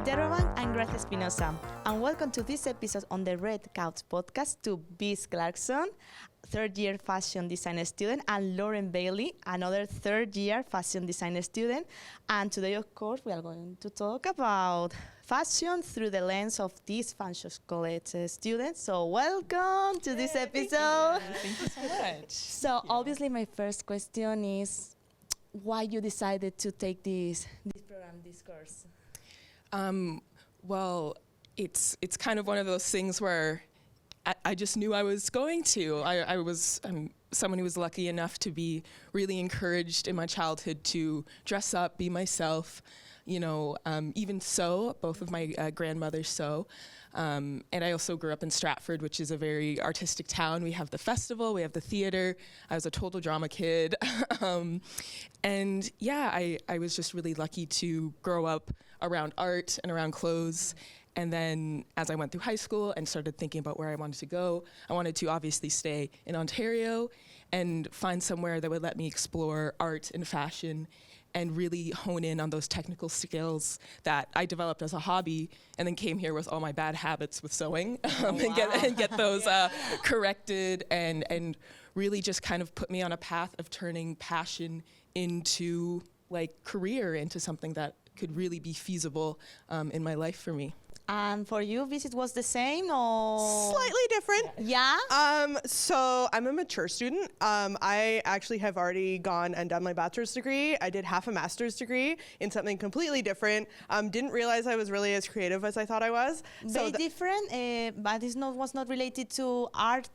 day everyone, I'm Gracia Espinosa, and welcome to this episode on the Red Couch podcast to Biz Clarkson, third-year fashion design student, and Lauren Bailey, another third-year fashion design student. And today, of course, we are going to talk about fashion through the lens of these fashion college students. So welcome to this episode. Thank you so much. So obviously my first question is why you decided to take this program, this course? Well, it's kind of one of those things where I just knew I was going to. I'm someone who was lucky enough to be really encouraged in my childhood to dress up, be myself, even sew. Both of my grandmothers sew. And I also grew up in Stratford, which is a very artistic town. We have the festival, we have the theater. I was a total drama kid. And yeah, I was just really lucky to grow up around art and around clothes. And then as I went through high school and started thinking about where I wanted to go, I wanted to obviously stay in Ontario and find somewhere that would let me explore art and fashion and really hone in on those technical skills that I developed as a hobby, and then came here with all my bad habits with sewing and get those corrected and really just kind of put me on a path of turning passion into career, into something that could really be feasible in my life for me. And for you, visit was the same or? Slightly different. Yeah? So I'm a mature student. I actually have already gone and done my bachelor's degree. I did half a master's degree in something completely different. Didn't realize I was really as creative as I thought I was. Very different, but it was not related to art.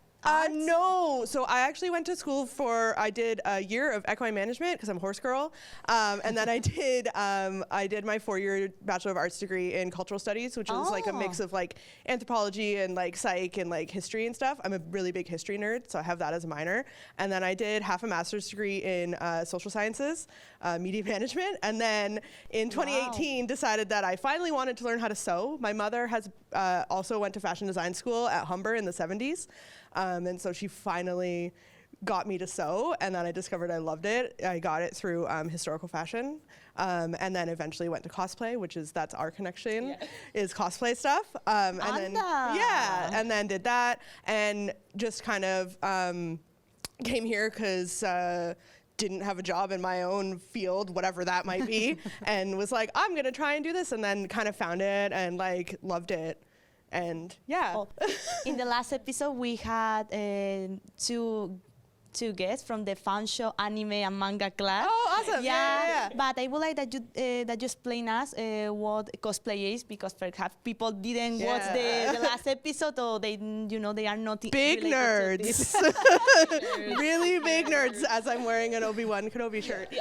No, so I actually went to school I did a year of equine management because I'm a horse girl, and then I did my 4-year Bachelor of Arts degree in cultural studies, which was like a mix of anthropology and psych and history and stuff. I'm a really big history nerd, so I have that as a minor. And then I did half a master's degree in social sciences, media management, and then in 2018 decided that I finally wanted to learn how to sew. My mother has also went to fashion design school at Humber in the 70s. And so she finally got me to sew, and then I discovered I loved it. I got it through historical fashion, and then eventually went to cosplay, that's our connection, is cosplay stuff. And then did that, and just kind of came here because didn't have a job in my own field, whatever that might be, and was like, I'm gonna try and do this, and then kind of found it and loved it. And in the last episode, we had two guests from the fan show anime and manga class. Oh, awesome! Yeah. But I would like that you explain us what cosplay is, because perhaps people didn't watch the last episode, or they are not big nerds. Really big nerds. As I'm wearing an Obi-Wan Kenobi shirt.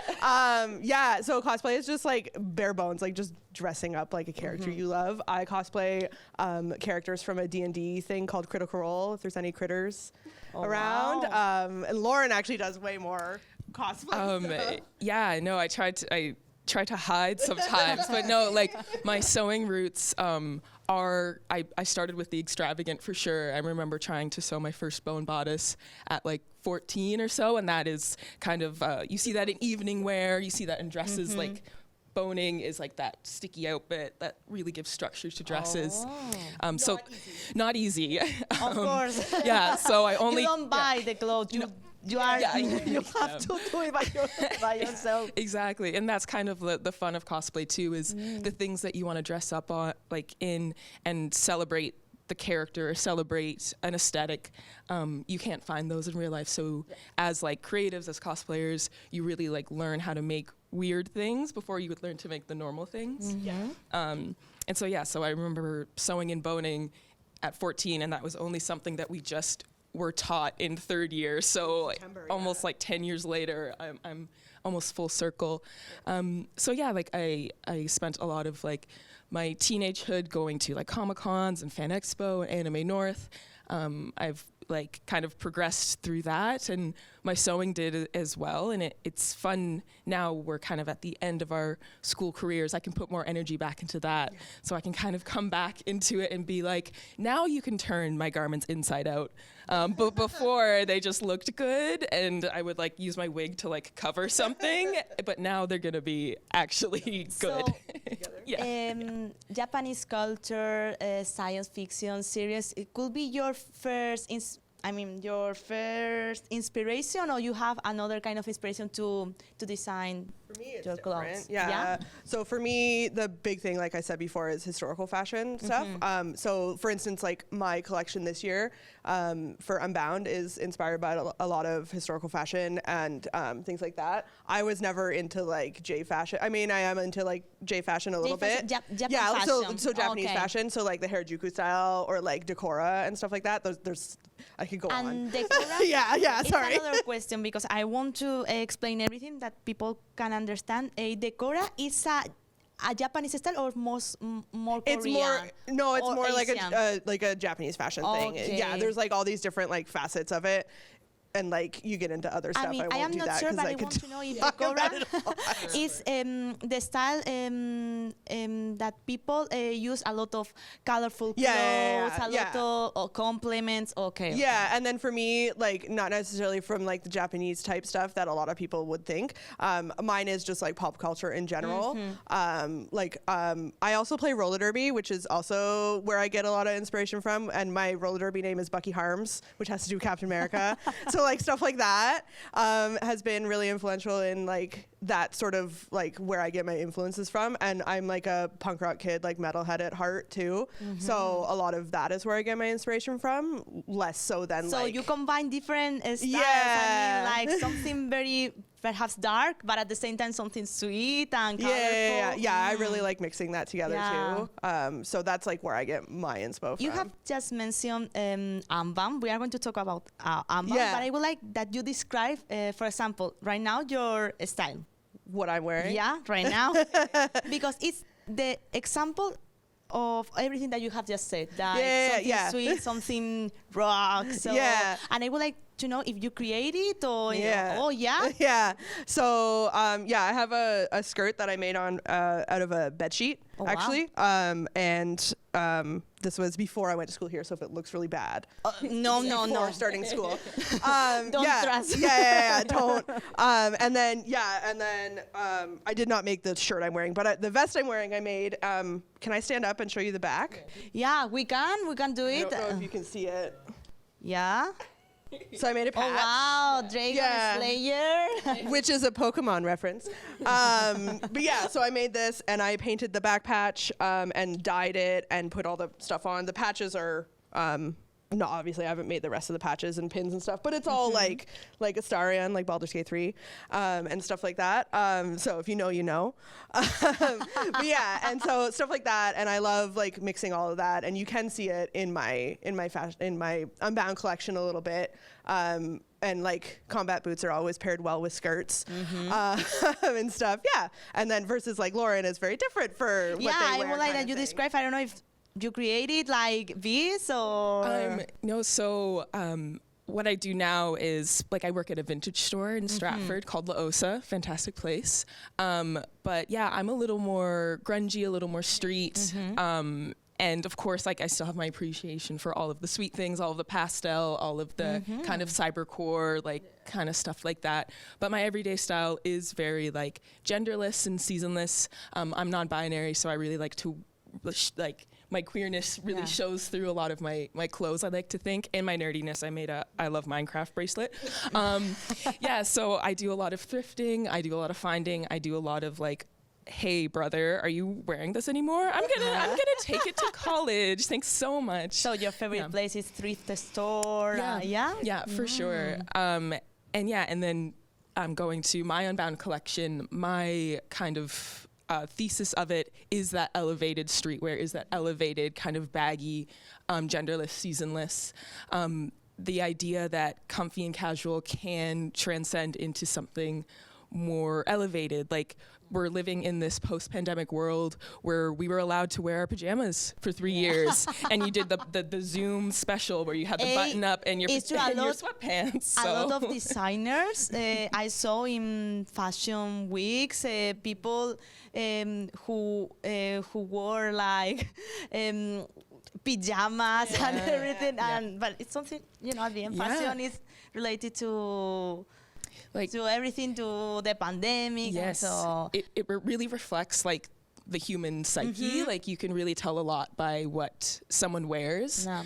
So cosplay is just bare bones, just dressing up like a character you love. I cosplay characters from a D&D thing called Critical Role, if there's any critters around. Wow. And Lauren actually does way more cosplay. I try to hide sometimes, but no, my sewing roots I started with the extravagant for sure. I remember trying to sew my first bone bodice at 14 or so, and that is kind of, you see that in evening wear, you see that in dresses, boning is that sticky out bit that really gives structure to dresses. Not easy. Of course. So I only... You don't buy the clothes. You have to do it by yourself. Exactly, and that's kind of the fun of cosplay too, is the things that you want to dress up on, in, and celebrate the character, or celebrate an aesthetic. You can't find those in real life. So as creatives, as cosplayers, you really learn how to make weird things before you would learn to make the normal things. So I remember sewing and boning at 14, and that was only something that we just were taught in third year. So almost 10 years later, I'm almost full circle. I spent a lot of my teenagehood going to Comic-Cons and Fan Expo and Anime North. I've kind of progressed through that, and my sewing did as well, and it's fun now. We're kind of at the end of our school careers. I can put more energy back into that, so I can kind of come back into it and be now you can turn my garments inside out. But before, they just looked good, and I would use my wig to cover something, but now they're gonna be actually good. Japanese culture, science fiction series, it could be your first your first inspiration, or you have another kind of inspiration to design For me, it's your different. clothes? Yeah. So for me, the big thing, like I said before, is historical fashion stuff. So for instance, like my collection this year for Unbound is inspired by a lot of historical fashion and things like that. I was never into like J fashion. I mean, I am into like J fashion a little bit. Japanese fashion. So Japanese fashion. So like the Harajuku style or like Decora and stuff like that. There's I could go on. And Decora? yeah, sorry. It's another question because I want to explain everything that people can understand. Decora is a Japanese style or more Korean? It's more Asian? like a Japanese fashion thing. Yeah, there's like all these different like facets of it. And like you get into other stuff. I am not sure, but I want to know if Decora is the style that people use a lot of colorful clothes, a lot of complements. Okay. Yeah, and then for me, like not necessarily from like the Japanese type stuff that a lot of people would think. Mine is just like pop culture in general. I also play roller derby, which is also where I get a lot of inspiration from. And my roller derby name is Bucky Harms, which has to do with Captain America. So like stuff like that has been really influential in like that sort of like where I get my influences from. And I'm like a punk rock kid, like metalhead at heart too. So a lot of that is where I get my inspiration from, less so than so like. You combine different styles. Yeah. I mean, like something very perhaps dark, but at the same time something sweet and colorful. Yeah, I really like mixing that together too. So that's like where I get my inspo from. You have just mentioned UNBOUND. We are going to talk about UNBOUND, but I would like that you describe, for example, right now your style. What I'm wearing? Yeah, right now. Because it's the example of everything that you have just said. Something sweet, something rock. So, and I would like to know if you create it or So I have a skirt that I made on out of a bed sheet actually. This was before I went to school here, so if it looks really bad, no, starting school. Don't trust. Don't. And then I did not make the shirt I'm wearing, but the vest I'm wearing I made. Can I stand up and show you the back? Yeah, we can do it. I don't know if you can see it. Yeah. So I made a patch. Oh wow, Dragon Slayer. Which is a Pokemon reference. But yeah, so I made this and I painted the back patch and dyed it and put all the stuff on. The patches are, no, obviously I haven't made the rest of the patches and pins and stuff, but it's all like Astarion, like Baldur's Gate 3 and stuff like that. So if you know, you know. But yeah, and so stuff like that, and I love like mixing all of that, and you can see it in my Unbound collection a little bit. And like combat boots are always paired well with skirts and stuff. Yeah, and then versus like Lauren is very different for what they wear. Yeah, I would like that you describe. I don't know if you created like this or what I do now is like I work at a vintage store in Stratford called La Osa, fantastic place. But yeah, I'm a little more grungy, a little more street. And of course, like I still have my appreciation for all of the sweet things, all of the pastel, all of the kind of cybercore, like kind of stuff like that. But my everyday style is very like genderless and seasonless. I'm non-binary, so I really like to like my queerness really shows through a lot of my clothes, I like to think, and my nerdiness. I made a I love Minecraft bracelet. So I do a lot of thrifting, I do a lot of finding, I do a lot of like, hey brother, are you wearing this anymore? I'm gonna take it to college. Thanks so much. So your favorite place is thrift store? Yeah, for sure. And then I'm going to my Unbound collection. My kind of thesis of it is that elevated streetwear, is that elevated kind of baggy, genderless, seasonless. The idea that comfy and casual can transcend into something more elevated. Like we're living in this post-pandemic world where we were allowed to wear our pajamas for 3 years, and you did the Zoom special where you had the button up and your sweatpants. So. A lot of designers I saw in fashion weeks, people who wore like pajamas and everything, but it's something, at the end, fashion is related to like to everything, to the pandemic. Yes, so it really reflects like the human psyche. Like you can really tell a lot by what someone wears. Yeah.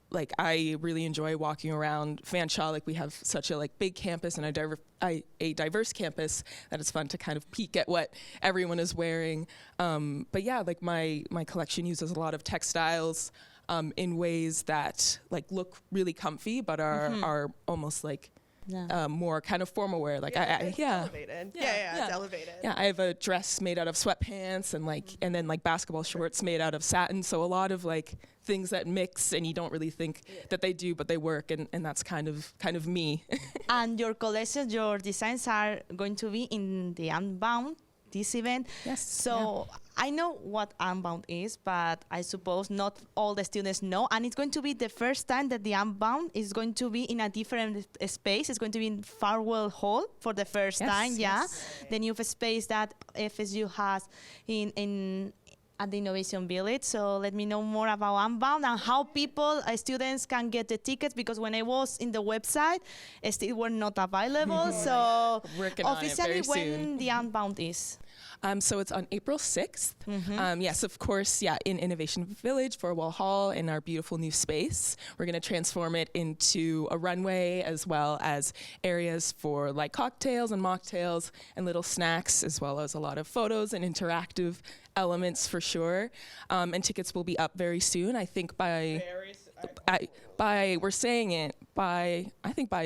Like I really enjoy walking around Fanshawe. Like we have such a like big campus and a diverse campus that it's fun to kind of peek at what everyone is wearing. But yeah, like my collection uses a lot of textiles in ways that like look really comfy, but are almost like more kind of formal wear. Like it's elevated. It's elevated. Yeah, I have a dress made out of sweatpants and then like basketball shorts made out of satin. So a lot of like things that mix and you don't really think that they do, but they work, and that's kind of me. And your collections, your designs are going to be in the UNBOUND, this event. Yes. So I know what UNBOUND is, but I suppose not all the students know. And it's going to be the first time that the UNBOUND is going to be in a different space. It's going to be in Farwell Hall for the first time. The new space that FSU has at the Innovation Village. So let me know more about UNBOUND and how people, students can get the tickets, because when I was in the website, still were not available. So officially when the UNBOUND is? So it's on April 6th. Yes, of course, in Innovation Village, Farwell Hall, in our beautiful new space. We're going to transform it into a runway, as well as areas for like cocktails and mocktails and little snacks, as well as a lot of photos and interactive elements for sure. And tickets will be up very soon. I think we're saying it by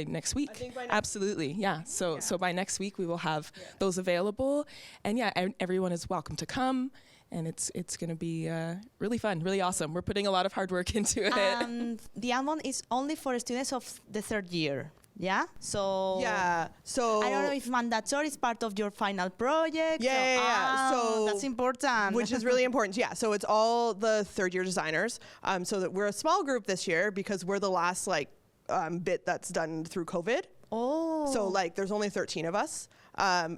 next week. Absolutely, yeah. So by next week we will have those available, and everyone is welcome to come, and it's going to be really fun, really awesome. We're putting a lot of hard work into it. The UNBOUND is only for students of the third year. Yeah. So I don't know if mandatory is part of your final project. So that's important. Which is really important. Yeah. So it's all the third year designers. So that we're a small group this year because we're the last bit that's done through COVID. Oh. So there's only 13 of us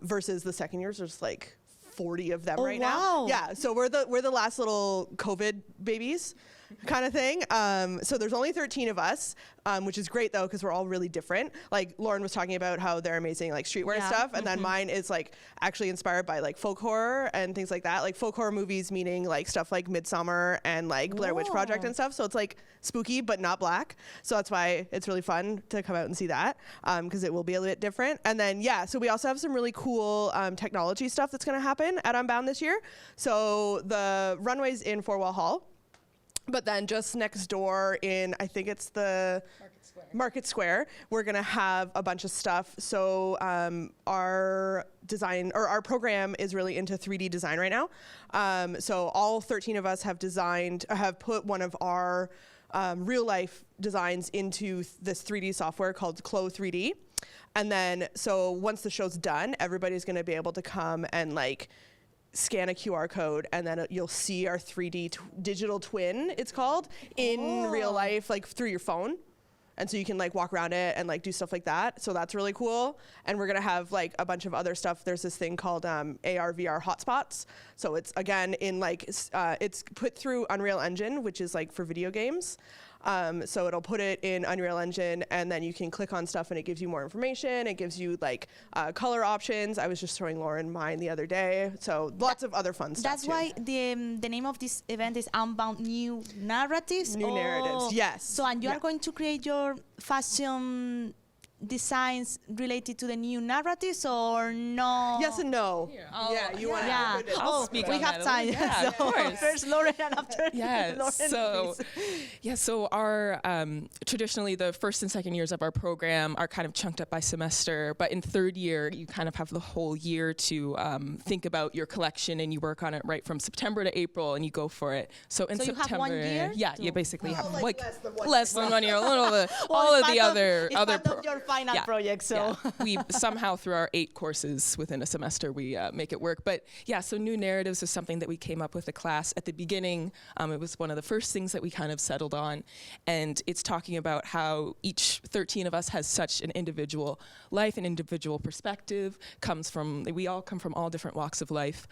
versus the second years. There's 40 of them right now. Yeah. So we're the last little COVID babies kind of thing. So there's only 13 of us, which is great though, because we're all really different. Like Lauren was talking about how they're amazing streetwear stuff, and then mine is actually inspired by folk horror and things like that. Like folk horror movies, meaning stuff like Midsummer and Blair Witch Project and stuff. So it's spooky but not black. So that's why it's really fun to come out and see that, because it will be a bit different. And then so we also have some really cool technology stuff that's going to happen at UNBOUND this year. So the runway's in Farwell Hall. But then just next door in, I think it's the Market Square, we're going to have a bunch of stuff. So our program is really into 3D design right now. So all 13 of us have put one of our real life designs into this 3D software called Clo 3D. And then, so once the show's done, everybody's going to be able to come and scan a QR code, and then you'll see our 3D digital twin, it's called, in real life, through your phone. And so you can like walk around it and like do stuff like that. So that's really cool. And we're gonna have like a bunch of other stuff. There's this thing called AR VR hotspots. So it's again in like it's put through Unreal Engine, which is like for video games. So it'll put it in Unreal Engine, and then you can click on stuff and it gives you more information. It gives you like color options. I was just showing Lauren mine the other day. So lots of other fun stuff. That's why the name of this event is UNBOUND New Narratives. New Narratives, yes. So and you are going to create your fashion designs related to the new narratives or no? Yes and no. You want to I'll speak we on have that. time. Yeah, so of course. First Lauren and after Lauren, please. So our traditionally the first and second years of our program are kind of chunked up by semester, but in third year you kind of have the whole year to think about your collection, and you work on it right from September to April, and you go for it. So in September, you have 1 year? Yeah, you basically have like less than 1 year. A little bit. All of the other final project. So we somehow through our 8 courses within a semester we make it work. But so new narratives is something that we came up with a class at the beginning. It was one of the first things that we kind of settled on, and it's talking about how each 13 of us has such an individual life, an individual perspective. We all come from all different walks of life.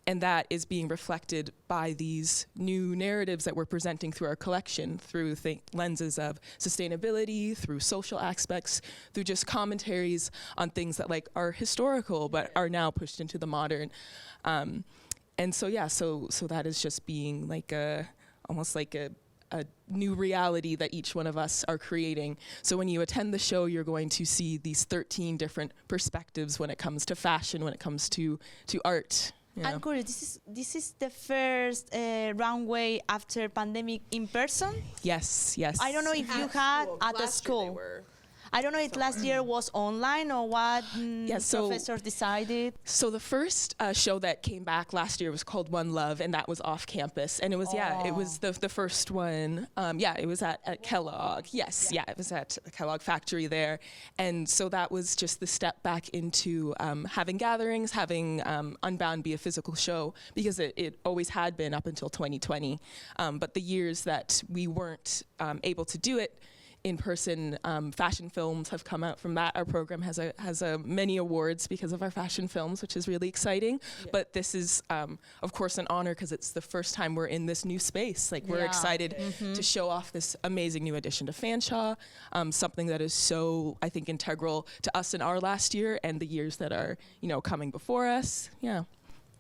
And that is being reflected by these new narratives that we're presenting through our collection, through lenses of sustainability, through social aspects, through just commentaries on things that like are historical but are now pushed into the modern. And so that is just being like almost like a new reality that each one of us are creating. So when you attend the show, you're going to see these 13 different perspectives when it comes to fashion, when it comes to art. Yeah. I'm curious, this is the first runway after pandemic in person? Yes. I don't know if you had at the school. I don't know if last year was online or what professors decided. So the first show that came back last year was called One Love, and that was off campus. And it was, it was the first one. It was at Kellogg. Yes, it was at the Kellogg factory there. And so that was just the step back into having gatherings, having UNBOUND be a physical show, because it always had been up until 2020. But the years that we weren't able to do it in-person, fashion films have come out from that. Our program has many awards because of our fashion films, which is really exciting. Yeah. But this is, of course, an honor because it's the first time we're in this new space. Like, we're excited to show off this amazing new addition to Fanshawe, something that is so, I think, integral to us in our last year and the years that are, coming before us. Yeah.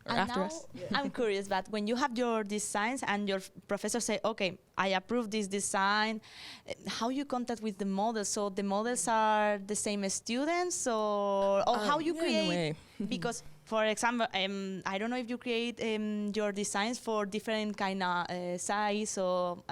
Or after us. I'm curious, but when you have your designs and your professor say, okay, I approve this design, how you contact with the models? So the models are the same students, or how you create? In a way. Because, for example, I don't know if you create your designs for different kind of size or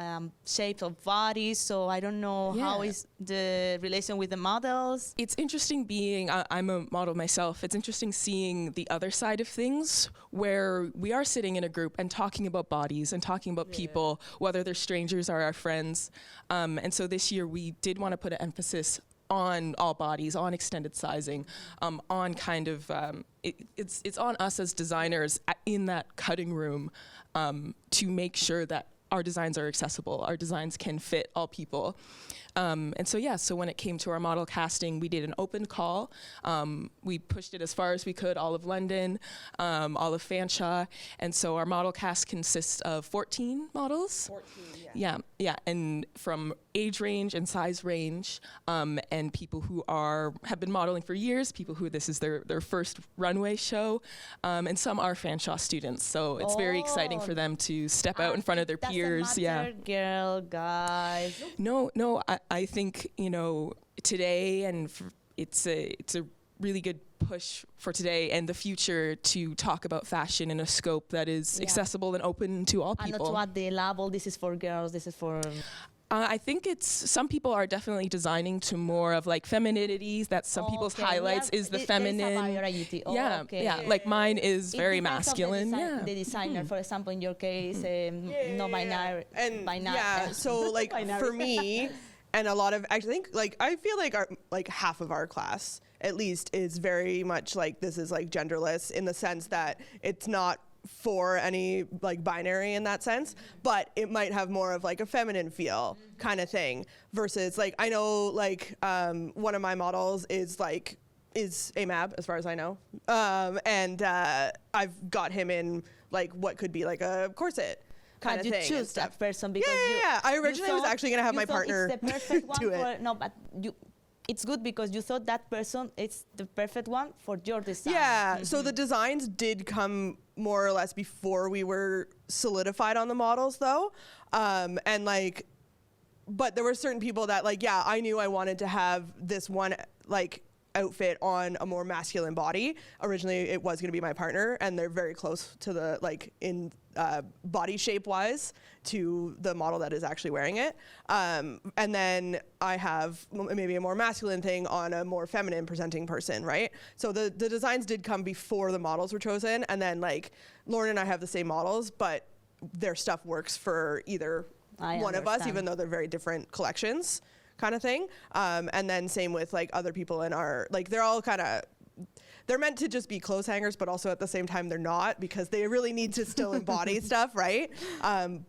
shapes of bodies. So I don't know how is the relation with the models. It's interesting being, I'm a model myself. It's interesting seeing the other side of things where we are sitting in a group and talking about bodies and talking about people, whether they're strangers or our friends. And so this year we did want to put an emphasis on all bodies, on extended sizing, on kind of, it's on us as designers in that cutting room to make sure that our designs are accessible, our designs can fit all people. And so when it came to our model casting, we did an open call. We pushed it as far as we could, all of London, all of Fanshawe. And so our model cast consists of 14 models. 14, yeah. And from age range and size range, and people who have been modeling for years, people who this is their first runway show, and some are Fanshawe students. So it's very exciting for them to step out in front of their peers. Girl, guys. No, I think, today and it's a really good push for today and the future to talk about fashion in a scope that is accessible and open to all people. And not to add the label, this is for girls, this is for... I think some people are definitely designing to more of like femininity. That's some people's highlights is the feminine. Like mine is very masculine. The designer, for example, in your case, no binary. So like for me, and a lot of, I think, like, I feel like half of our class at least is very much like, this is like genderless in the sense that it's not for any like binary in that sense, but it might have more of like a feminine feel kind of thing versus like, I know like one of my models is AMAB as far as I know. And I've got him in like what could be like a corset kind of thing. You choose that person because I originally was actually going to have my partner it's the perfect one do it. It's good because you thought that person is the perfect one for your design. Yeah, so the designs did come more or less before we were solidified on the models though. And like, but there were certain people that like, I knew I wanted to have this one like outfit on a more masculine body. Originally it was gonna be my partner and they're very close to the like in body shape wise to the model that is actually wearing it. And then I have maybe a more masculine thing on a more feminine presenting person, right? So the designs did come before the models were chosen. And then like Lauren and I have the same models, but their stuff works for either one of us, even though they're very different collections kind of thing. And then same with like other people in our, like they're all kind of, they're meant to just be clothes hangers, but also at the same time they're not because they really need to still embody stuff, right?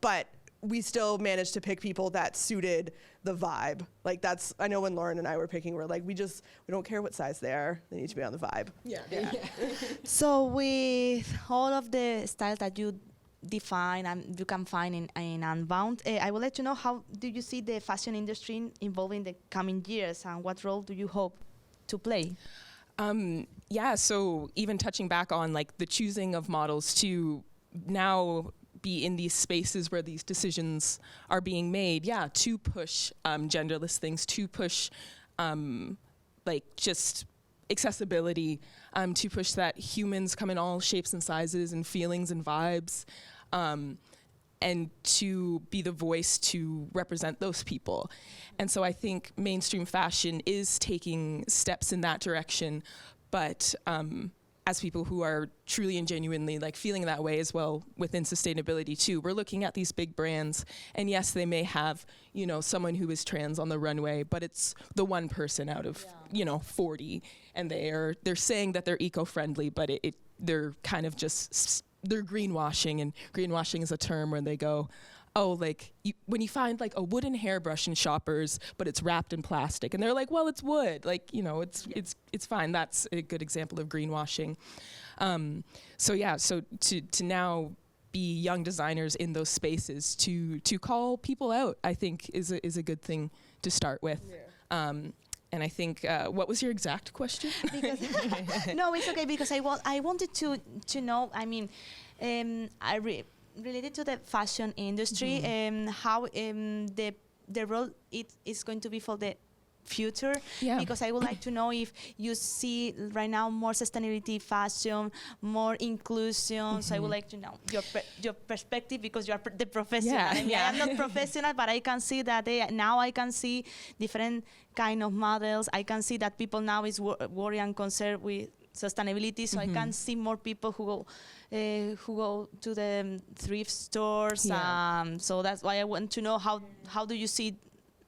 But we still managed to pick people that suited the vibe. Like that's, I know when Lauren and I were picking, we're like, we don't care what size they are. They need to be on the vibe. Yeah. So with all of the styles that you define and you can find in UNBOUND, I would like to know how do you see the fashion industry evolving in the coming years and what role do you hope to play? So even touching back on like the choosing of models to now be in these spaces where these decisions are being made, to push genderless things, to push just accessibility, to push that humans come in all shapes and sizes and feelings and vibes, and to be the voice to represent those people. And so I think mainstream fashion is taking steps in that direction, but as people who are truly and genuinely feeling that way as well within sustainability too, we're looking at these big brands, and yes, they may have, someone who is trans on the runway, but it's the one person out of, 40, and they're saying that they're eco-friendly, but they're kind of just, they're greenwashing, and greenwashing is a term where they go, when you find a wooden hairbrush in Shoppers, but it's wrapped in plastic, and they're like, well, it's wood, it's fine. That's a good example of greenwashing. So to now be young designers in those spaces, to call people out, I think is a good thing to start with. Yeah. And I think, what was your exact question? No, it's okay, because I wanted to know, related to the fashion industry, how the role it is going to be for the future, because I would like to know if you see right now more sustainability fashion, more inclusion. So I would like to know your perspective, because you are the professional. I am not professional, but I can see that now I can see different kind of models. I can see that people now is worried and concerned with sustainability. So I can see more people who go to the thrift stores. So that's why I want to know how do you see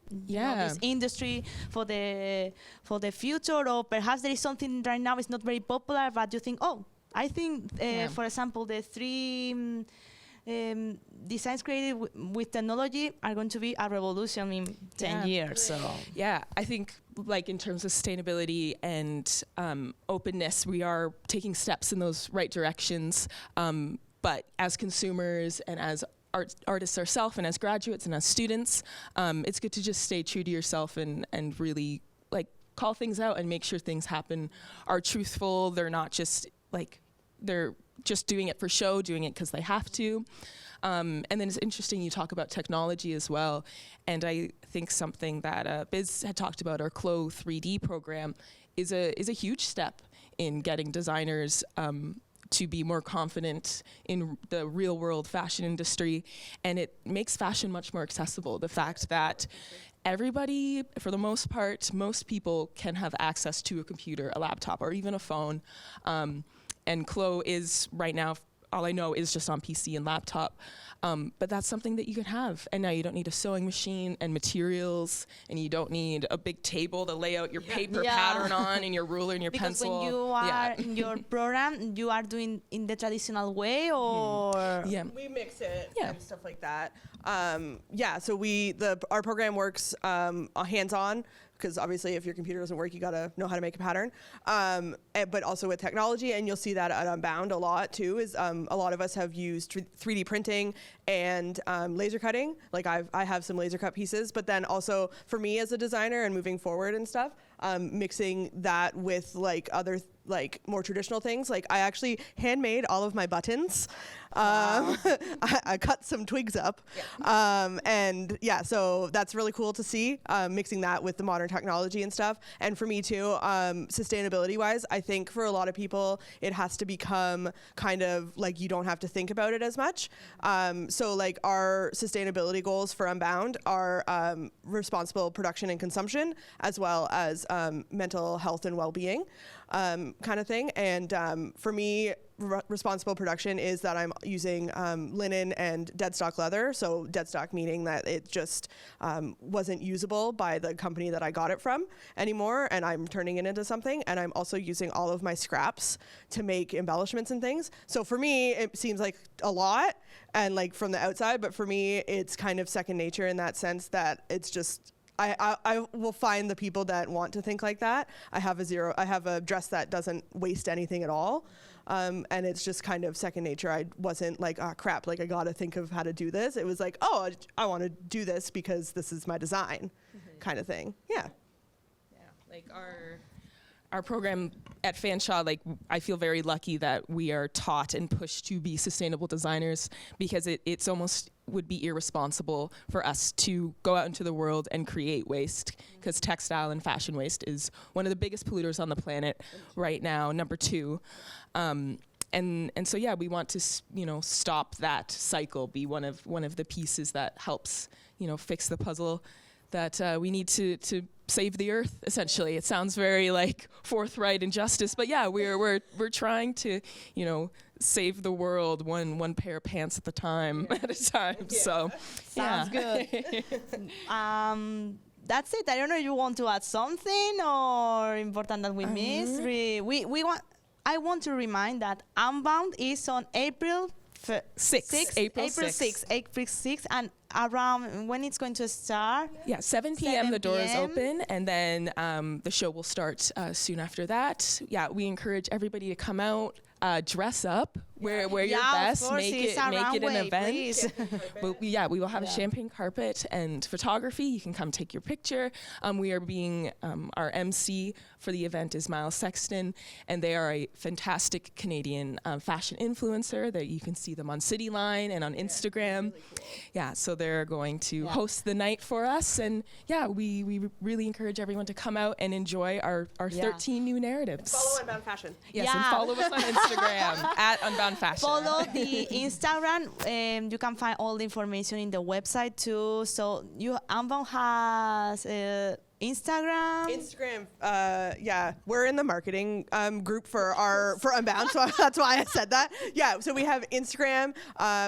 this industry for the future, or perhaps there is something right now is not very popular, but you think, I think, for example, the three designs created with technology are going to be a revolution in 10 years. So I think in terms of sustainability and openness, we are taking steps in those right directions. But as consumers and as artists ourselves, and as graduates and as students, it's good to just stay true to yourself and really call things out and make sure things are truthful. They're not just they're just doing it for show, doing it because they have to. And then it's interesting you talk about technology as well. And I think something that Biz had talked about, our CLO 3D program, is a huge step in getting designers to be more confident in the real world fashion industry. And it makes fashion much more accessible. The fact that everybody, for the most part, most people can have access to a computer, a laptop, or even a phone. And CLO is right now, all I know is just on PC and laptop. But that's something that you can have. And now you don't need a sewing machine and materials, and you don't need a big table to lay out your paper pattern on, and your ruler and your pencil. Because when you are in your program, you are doing in the traditional way, or? We mix it and stuff like that. So our program works hands-on, because obviously if your computer doesn't work, you gotta know how to make a pattern. But also with technology, and you'll see that at UNBOUND a lot too, is a lot of us have used 3D printing and laser cutting. I have some laser cut pieces, but then also for me as a designer and moving forward and stuff, mixing that with other more traditional things. I actually handmade all of my buttons. I cut some twigs up. So that's really cool to see, mixing that with the modern technology and stuff. And for me too, sustainability wise, I think for a lot of people, it has to become kind of you don't have to think about it as much. So our sustainability goals for UNBOUND are responsible production and consumption, as well as mental health and well-being. Kind of thing. And for me, responsible production is that I'm using linen and dead stock leather. So dead stock meaning that it just wasn't usable by the company that I got it from anymore, and I'm turning it into something. And I'm also using all of my scraps to make embellishments and things. So for me, it seems like a lot, and from the outside, but for me, it's kind of second nature in that sense that it's just, I will find the people that want to think like that. I have a dress that doesn't waste anything at all. And it's just kind of second nature. I wasn't crap, I gotta think of how to do this. It was I want to do this because this is my design, kind of thing. our program at Fanshawe, like I feel very lucky that we are taught and pushed to be sustainable designers, because it's almost would be irresponsible for us to go out into the world and create waste, because textile and fashion waste is one of the biggest polluters on the planet right now, number 2. And so yeah, we want to stop that cycle, be one of the pieces that helps fix the puzzle that we need to save the earth. Essentially, it sounds very like forthright and justice, but yeah, we're trying to save the world one pair of pants at a time. So sounds good. That's it. I don't know if you want to add something or important that we missed. I want to remind that UNBOUND is on April 6th, and around when it's going to start? Yeah, 7 p.m. the door is open, and then the show will start soon after that. Yeah, we encourage everybody to come out, dress up, wear your best, make it an event. But we will have a champagne carpet and photography. You can come take your picture. We are being our MC for the event is Miles Sexton, and they are a fantastic Canadian fashion influencer. That you can see them on Cityline and on Instagram. Really cool. Yeah, so they're going to host the night for us, and we really encourage everyone to come out and enjoy our 13 new narratives. Follow Unbound Fashion. Yes, and follow us on Instagram at Unbound Fashion. Follow the Instagram. You can find all the information in the website too. So Unbound has Instagram. We're in the marketing group for Unbound, so that's why I said that. Yeah, so we have Instagram,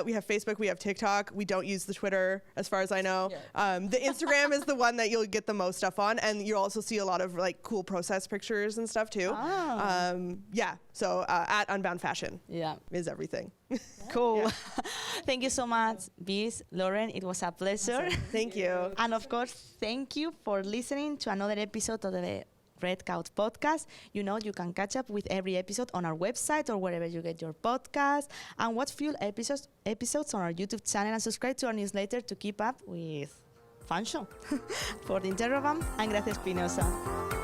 we have Facebook, we have TikTok. We don't use the Twitter, as far as I know. Yeah. The Instagram is the one that you'll get the most stuff on, and you'll also see a lot of like cool process pictures and stuff too. So at Unbound Fashion is everything. Cool. Yeah. Thank you so much, Biz, Lauren. It was a pleasure. Awesome. Thank you. And of course, thank you for listening to another episode of the Red Couch podcast. You can catch up with every episode on our website or wherever you get your podcast, and watch full episodes on our YouTube channel, and subscribe to our newsletter to keep up with Fanshawe. For the Interrobam, I'm Gracia Espinosa.